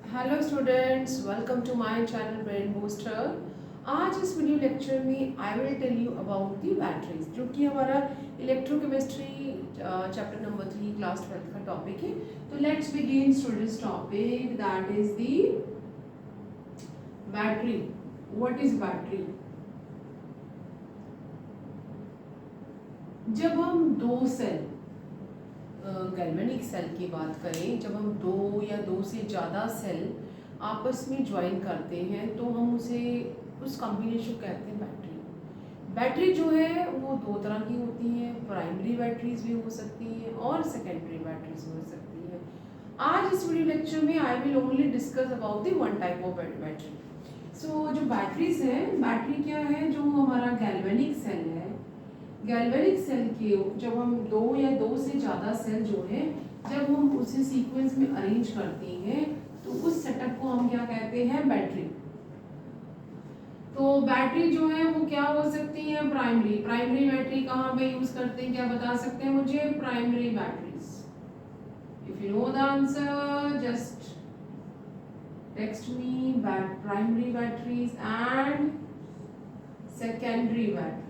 Hello students, welcome to my channel brain booster. आज इस video lecture में I will tell you about the batteries, जो कि हमारा इलेक्ट्रोकेमिस्ट्री चैप्टर नंबर 3 क्लास 12 का टॉपिक है। तो let's begin students topic that is the battery. What is battery? जब हम दो सेल गैल्वेनिक सेल की बात करें, जब हम दो या दो से ज़्यादा सेल आपस में ज्वाइन करते हैं तो हम उसे उस कॉम्बिनेशन को कहते हैं बैटरी। बैटरी जो है वो दो तरह की होती हैं, प्राइमरी बैटरीज भी हो सकती हैं और सेकेंडरी बैटरीज भी हो सकती हैं। आज इस वीडियो लेक्चर में I will only discuss about the one type of battery. So जो बैटरीज हैं, बैटरी क्या है? जो हमारा गैल्वेनिक सेल है, गैल्वेनिक सेल के जब हम दो या दो से ज़्यादा सेल जो है जब हम उसे सीक्वेंस में अरेंज करते हैं तो उस सेटअप को हम क्या कहते हैं? बैटरी। तो बैटरी जो है वो क्या हो सकती है? प्राइमरी। प्राइमरी बैटरी कहाँ पे यूज करते हैं, क्या बता सकते हैं मुझे? Primary batteries. If you know the answer just text me bat primary batteries and secondary batteries.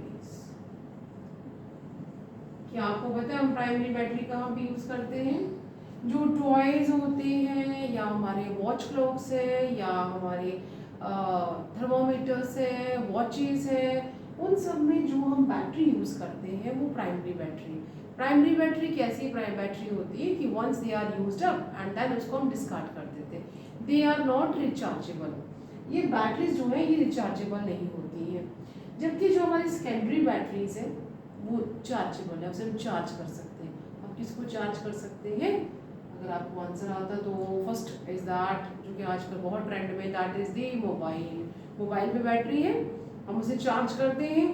क्या आपको पता है हम प्राइमरी बैटरी कहाँ पे यूज करते हैं? जो टॉयज होते हैं या हमारे वॉच क्लॉक्स है या हमारे थर्मोमीटर्स है, वॉचेस है, उन सब में जो हम बैटरी यूज करते हैं वो प्राइमरी बैटरी। प्राइमरी बैटरी कैसी बैटरी होती है कि once they are used up and then उसको हम डिस्कार्ड कर देते हैं। They are not rechargeable. ये बैटरीज जो है ये रिचार्जेबल नहीं होती है। जबकि जो हमारी सेकेंडरी बैटरीज है वो चार्जेबल है, उसे हम चार्ज कर सकते हैं। आप किसको चार्ज कर सकते हैं? अगर आपको आंसर आता तो फर्स्ट इज दैट, जो कि आजकल बहुत ट्रेंड में, that is the mobile. Mobile में बैटरी है, हम उसे चार्ज करते हैं।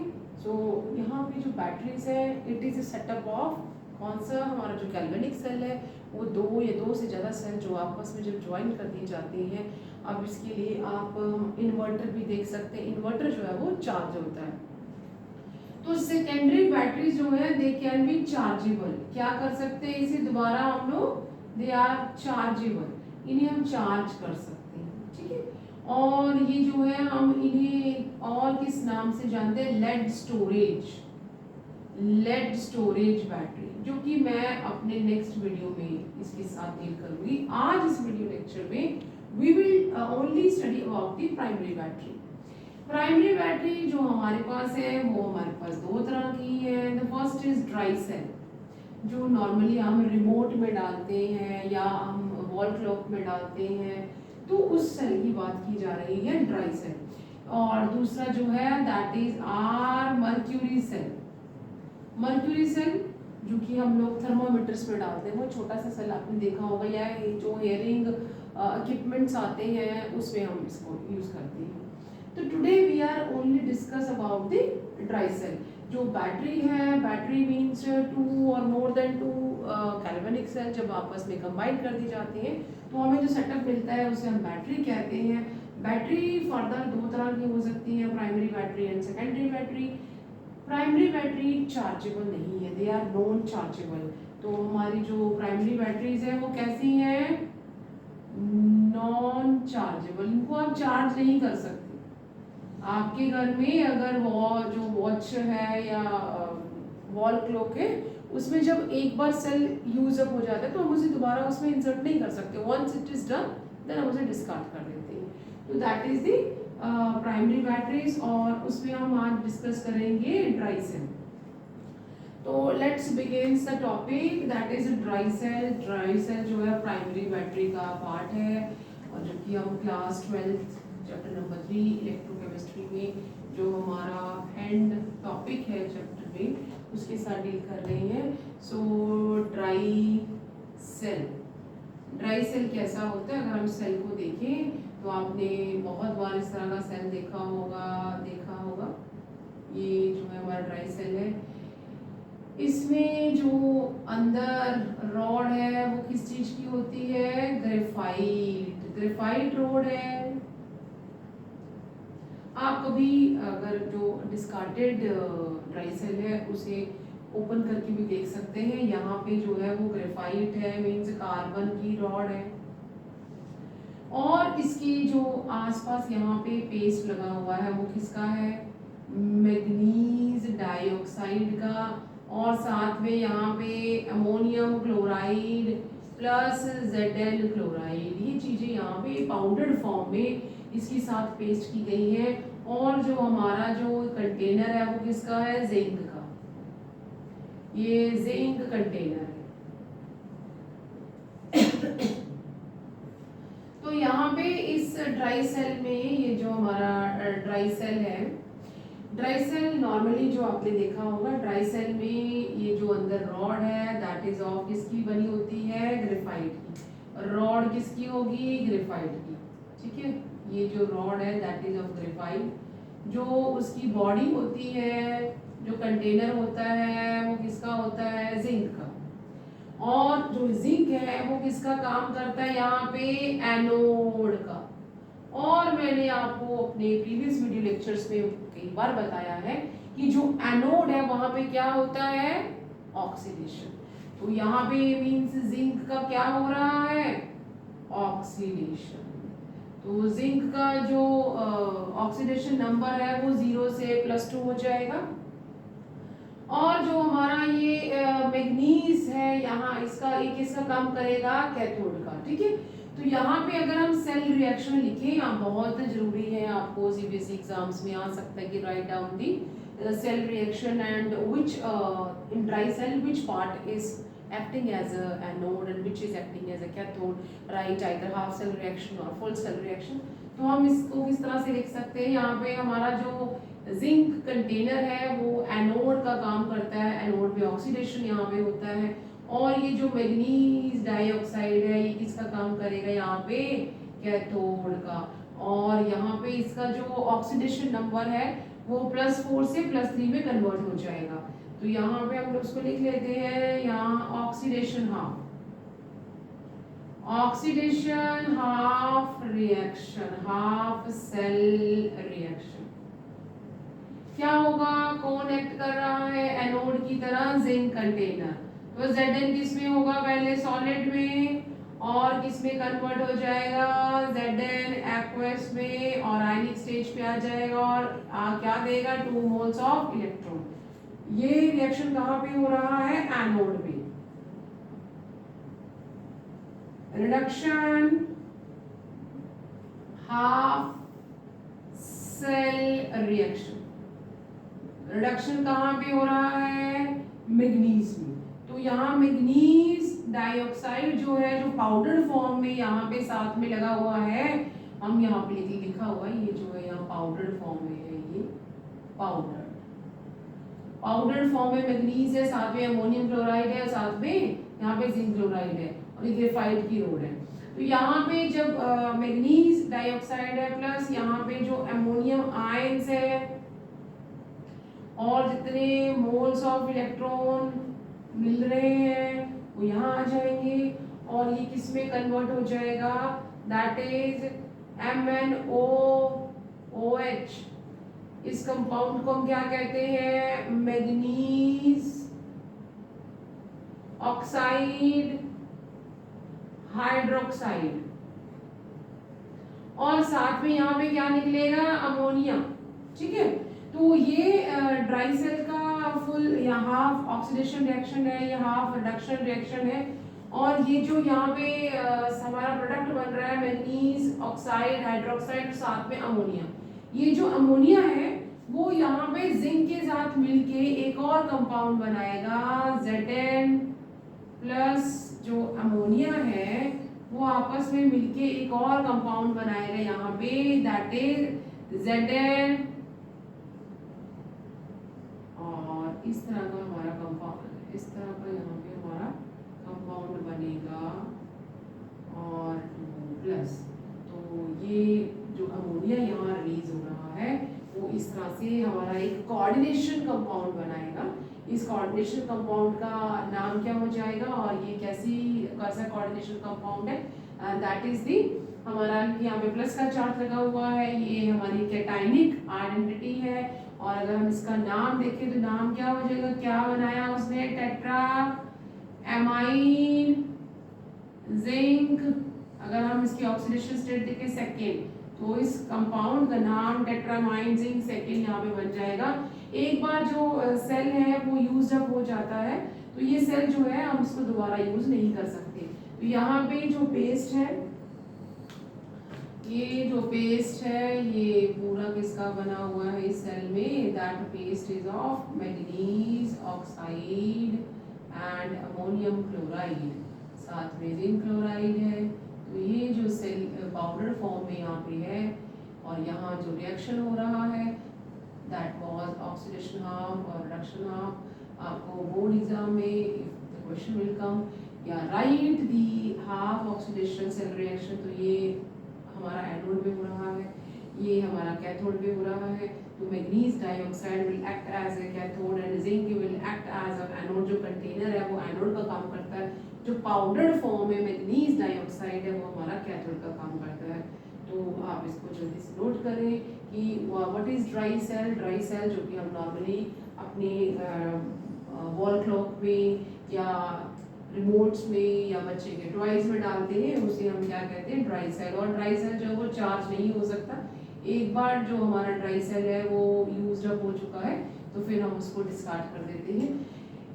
सो यहाँ पे जो बैटरीज है it is a setup of कौन सा? हमारा जो गैल्वेनिक सेल है वो दो या दो से ज़्यादा सेल जो आपस में जब ज्वाइन कर दी जाती हैं। अब इसके लिए आप इन्वर्टर भी देख सकते हैं। इन्वर्टर जो है वो चार्ज होता है। तो सेकेंडरी बैटरी जो है दे कैन बी चार्जेबल। क्या कर सकते हैं इसे दोबारा हम लोग? दे आर चार्जेबल, इन्हें हम चार्ज कर सकते हैं। ठीक है। और ये जो है हम इन्हें और किस नाम से जानते हैं? Lead storage. Lead storage battery, जो कि मैं अपने नेक्स्ट वीडियो में इसके साथ डील करूंगी। आज इस वीडियो लेक्चर में we will only study about the primary battery. Primary battery जो हमारे पास है वो हमारे पास दो तरह की है। The first is dry cell, जो नॉर्मली हम रिमोट में डालते हैं या हम वॉल क्लॉक में डालते हैं, तो उस सेल की बात की जा रही है, ड्राई सेल। और दूसरा जो है that is or mercury cell. Mercury cell जो कि हम लोग थर्मोमीटर्स में डालते हैं, वो छोटा सा सेल आपने देखा होगा, या जो हेयरिंग इक्विपमेंट्स आते हैं उसमें हम इसको यूज करते हैं। तो today we are only discuss about the dry cell. जो बैटरी है, बैटरी मीन्स टू और more than two galvanic cell जब आपस में कंबाइन कर दी जाती हैं तो हमें जो सेटअप मिलता है उसे हम बैटरी कहते हैं। बैटरी फर्दर दो तरह की हो सकती है, primary battery and secondary battery. Primary battery chargeable नहीं है, दे आर नॉन चार्जेबल। तो हमारी जो प्राइमरी बैटरीज है वो कैसी हैं? Non chargeable. इनको आप चार्ज नहीं कर सकते। आपके घर में अगर जो वॉच है या वॉल क्लॉक है उसमें जब एक बार सेल यूज अप हो जाता है तो हम उसे दोबारा उसमें इंसर्ट नहीं कर सकते। Once it is done then हम उसे डिस्कार्ड कर देते हैं। तो that is the primary batteries, और उसमें हम आज डिस्कस करेंगे ड्राई सेल। तो let's begin the topic that is dry cell. Dry cell जो है प्राइमरी बैटरी का पार्ट है, और जो कि हम क्लास 12 चैप्टर नंबर 3 इलेक्ट्रोकेमिस्ट्री में जो हमारा एंड टॉपिक है चैप्टर में उसके साथ डील कर रहे हैं। So dry cell. Dry cell कैसा होता है? अगर हम सेल को देखें तो आपने बहुत बार इस तरह का सेल देखा होगा। ये जो है हमारा ड्राई सेल है, इसमें जो अंदर रॉड है वो किस चीज की होती है? ग्रेफाइट। ग्रेफाइट रॉड है। आप कभी अगर जो डिस्कार्टेड ड्राई सेल है उसे ओपन करके भी देख सकते हैं। यहाँ पे जो है वो ग्रेफाइट है, मीन्स कार्बन की रॉड है। और और इसकी जो आसपास यहाँ पे पेस्ट लगा हुआ है वो किसका है, मैग्नीज डाइऑक्साइड का, और साथ में यहाँ पे ammonium chloride plus Zn chloride, ये चीज़ें यहाँ पे पाउडर्ड फॉर्म में इसके साथ पेस्ट की गई है। और जो हमारा जो कंटेनर है वो किसका है, जिंक का, ये जिंक कंटेनर है। तो यहाँ पे इस ड्राई सेल में, ये जो हमारा ड्राई सेल है, ड्राई सेल नॉर्मली जो आपने देखा होगा, ड्राई सेल में ये जो अंदर रॉड है दैट इज ऑफ किसकी बनी होती है, ग्रेफाइट की। रॉड किसकी होगी, ग्रेफाइट की, ठीक है। ये जो रॉड है दैट इज ऑफ ग्रेफाइट। जो उसकी बॉडी होती है, जो कंटेनर होता है वो किसका होता है, जिंक का। और जो जिंक है वो किसका काम करता है यहाँ पे, एनोड का। और मैंने आपको अपने प्रीवियस वीडियो लेक्चर्स में कई बार बताया है कि जो एनोड है वहां पे क्या होता है, ऑक्सीडेशन। तो यहाँ पे मींस जिंक का क्या हो रहा है, ऑक्सीडेशन। तो जिंक का जो ऑक्सीडेशन नंबर है वो 0 से +2 हो जाएगा। और जो हमारा ये मैग्नीज है यहाँ, इसका ये किसका काम करेगा, कैथोड का, ठीक है। तो यहाँ पे अगर हम सेल रिएक्शन लिखें, यहाँ बहुत जरूरी है, आपको सीबीएसई एग्जाम्स में आ सकता है कि write down the cell reaction and which in dry cell which part is acting as a anode and which is acting as a cathode, right, either half cell reaction or full cell reaction। तो हम इसको किस तरह से लिख सकते हैं, यहाँ पे हमारा जो जिंक कंटेनर है वो एनोड का काम करता है, एनोड पे ऑक्सीडेशन यहाँ पे होता है। और ये जो मैग्नीज डाइऑक्साइड है ये किसका काम करेगा, यहाँ पे कैथोड का। और यहाँ पे इसका जो ऑक्सीडेशन नंबर है वो +4 से +3 में कन्वर्ट हो जाएगा। तो यहाँ पे हम उसको लिख लेते हैं, यहाँ oxidation half, oxidation half reaction, half cell reaction. क्या होगा, कौन एक्ट कर रहा है एनोड की तरह, जिंक कंटेनर। तो Zn किस में होगा, पहले सॉलिड में, और किस में कन्वर्ट हो जाएगा, Zn एक्वस में, और आयनिक स्टेज पे आ जाएगा और क्या देगा, 2 मोल्स ऑफ इलेक्ट्रॉन। ये रिएक्शन कहाँ पे हो रहा है, एनोड पे। Reduction half cell reaction, reduction कहाँ पे हो रहा है, मैग्नीज में। तो यहाँ मैग्नीज डाइऑक्साइड जो है, जो पाउडर फॉर्म में यहाँ पे साथ में लगा हुआ है, हम यहाँ पे लिखा हुआ है, ये जो है यहाँ पाउडर फॉर्म में है, ये पाउडर फॉर्म में मैग्नीज है, साथ में अमोनियम क्लोराइड है, साथ में यहाँ पे जिंक क्लोराइड है, और ये ग्रेफाइट की रोड है। तो यहाँ पे जब मैग्नीज डाइऑक्साइड है प्लस यहाँ पे जो अमोनियम आयंस है और जितने मोल्स ऑफ इलेक्ट्रॉन मिल रहे हैं वो यहाँ आ जाएंगे, और ये किस में कन्वर्ट हो जाएगा, दैट इज MnOOH। इस कंपाउंड को हम क्या कहते हैं, मैग्नीज ऑक्साइड हाइड्रोक्साइड। और साथ में यहाँ पे क्या निकलेगा, अमोनिया, ठीक है। तो ये ड्राई सेल का फुल या हाफ ऑक्सीडेशन रिएक्शन है, ये हाफ रिडक्शन रिएक्शन है। और ये जो यहाँ पे हमारा प्रोडक्ट बन रहा है, मैग्नीज ऑक्साइड हाइड्रोक्साइड, साथ में अमोनिया। ये जो अमोनिया है वो यहाँ पे जिंक के साथ मिलके एक और कंपाउंड बनाएगा, Zn प्लस जो अमोनिया है वो आपस में मिलके एक और कंपाउंड बनाएगा यहाँ पे, दैट इज Zn। और इस तरह का हमारा कंपाउंड, इस तरह का यहाँ पे हमारा कंपाउंड बनेगा, और 2+। तो ये जो अमोनिया यहाँ रिलीज हो रहा है वो इस तरह से हमारा एक कोऑर्डिनेशन कंपाउंड बनाएगा। इस कोऑर्डिनेशन कंपाउंड का नाम क्या हो जाएगा, और ये कैसा कोऑर्डिनेशन कंपाउंड है, दैट इज दी, हमारा यहाँ पे प्लस का चार्ज लगा हुआ है, ये हमारी कैटाइनिक आइडेंटिटी है। और अगर हम इसका नाम देखें तो नाम क्या हो जाएगा, क्या बनाया उसने, टेट्रा एमाइन जिंक अगर हम इसकी ऑक्सीडेशन स्टेट देखें सेकेंड, तो इस कंपाउंड का नाम टेट्रामाइन जिंक सेकेंड यहाँ पे बन जाएगा। एक बार जो सेल है वो यूज अप हो जाता है, तो ये सेल जो है हम इसको दोबारा यूज नहीं कर सकते। तो यहाँ पे जो पेस्ट है, ये जो पेस्ट है ये पूरा किसका बना हुआ है इस सेल में, that paste is of manganese oxide and ammonium chloride, साथ में जिंक क्लोराइड है। तो ये जो सेल पाउडर फॉर्म में यहाँ पे है, और यहाँ जो रिएक्शन हो रहा है दैट वाज ऑक्सीडेशन हाफ और रिडक्शन हाफ। आपको बोर्ड एग्जाम में द क्वेश्चन विल कम, या write the half oxidation cell reaction, तो ये हमारा एनोड में हो रहा है, ये हमारा कैथोड में हो रहा है। तो manganese dioxide will act as a cathode and zinc will act as a anode. जो कंटेनर है वो एनोड का काम करता है, जो पाउडर्ड फॉर्म है मैग्नीज डाइऑक्साइड है वो हमारा कैथोड का काम करता है। तो आप इसको जल्दी से नोट करें कि what is dry cell. Dry cell जो कि हम नॉर्मली अपने वॉल क्लॉक में या रिमोट्स में या बच्चे के टॉयज में डालते हैं, उसे हम क्या कहते हैं, ड्राई सेल। और ड्राई सेल जो है वो चार्ज नहीं हो सकता। एक बार जो हमारा ड्राई सेल है वो यूज्ड अप हो चुका है, तो फिर हम उसको डिस्कार्ड कर देते हैं।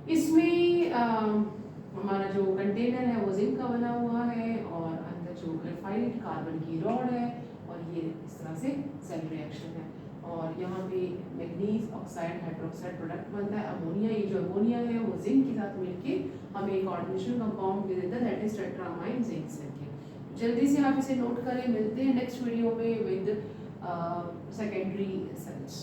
इसमें हमारा जो कंटेनर है वो जिंक का बना हुआ है, और अंदर जो ग्रेफाइट कार्बन की रॉड है, और ये इस तरह से सेल रिएक्शन है। और यहाँ पे मैग्नीज ऑक्साइड हाइड्रोक्साइड प्रोडक्ट बनता है अमोनिया। ये जो अमोनिया है वो जिंक के साथ मिलके हमें एक ऑर्गेनाइजेशन कंपाउंड दे देता है, दैट इज टेट्रामाइन जिंक सेकेंड। जल्दी से आप इसे नोट करें। मिलते हैं नेक्स्ट वीडियो में विद सेकेंडरी सेल्स।